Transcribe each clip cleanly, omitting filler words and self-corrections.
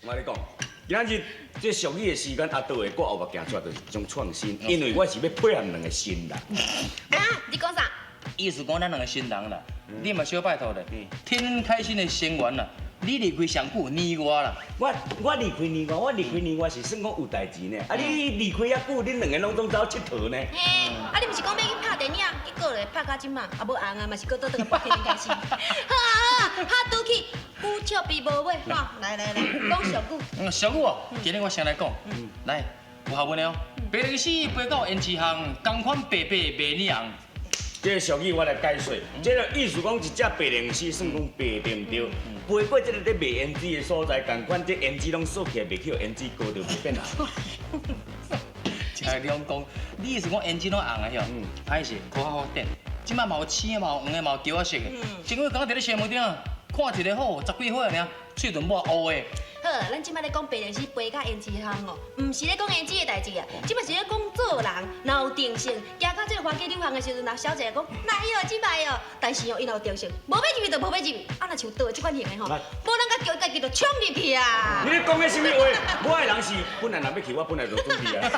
我你讲，今仔日这俗语的时间，阿倒的我后目行出来就是一种创新，因为我是要配合两个新人。啊，你讲啥？意思讲咱两个新人啦，你嘛小拜托咧，天开心的成员啦，你离开上久年外啦。我离开年外是算讲有代志呢。啊，你离开遐久，恁两个拢总走佚佗呢？嘿，啊，你不是讲要去拍电影，结果咧拍到即嘛，啊，无红啊，嘛是搁倒倒个拍天开心。好啊，哈赌起，虎笑比无尾，吼，来，讲俗语。俗语哦，今日我先来讲，来有学问的哦。白龙狮飞到烟市巷，同款白白卖你红。这个俗语我来解说，这个意思讲一只白龙狮算讲白并着，飞过这个咧卖胭脂的所在，同款这胭脂拢锁起来，袂去互胭脂膏着袂变红。像你讲，你意思讲胭脂拢红的哟，歹势，靠好点。即摆嘛有青的，嘛有黄的，嘛有条啊色的。前个刚伫咧新闻顶，看一个好10几岁尔，喙唇抹乌的。好，咱即摆咧讲白龙狮飞到胭脂巷哦，毋是咧讲胭脂的代志啊，即摆是咧讲做人，若有定性，行到这个花季流行的时阵，若小姐讲来哟，即摆哦，但是哦，伊若有定性，无要入去就无要入去，啊，若像倒即款型的吼，无咱甲叫家己就冲入去啊！你咧讲的什么话？我的人是本来若要去，我本来就准备啊。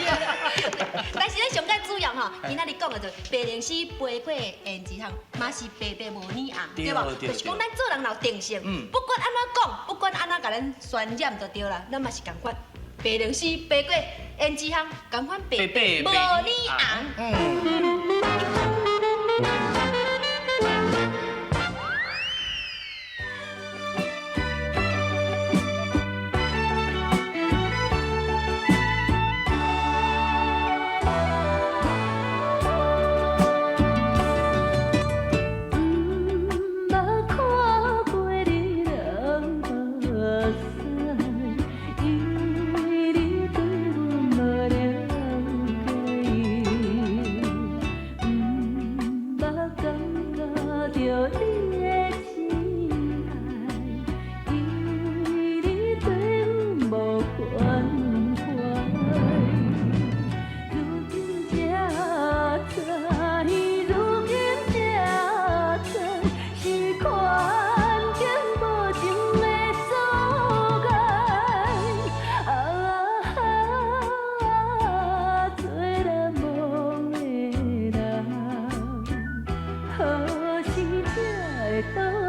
但是咱上届主要吼，今仔日讲的就白龙狮飞过胭脂巷，嘛是白白无染红，对无？就是讲咱做人若有定性，不管安怎讲，不管安怎甲咱渲染就对啦，咱嘛是共款。白龙狮飞过胭脂巷，共款白白无染红。到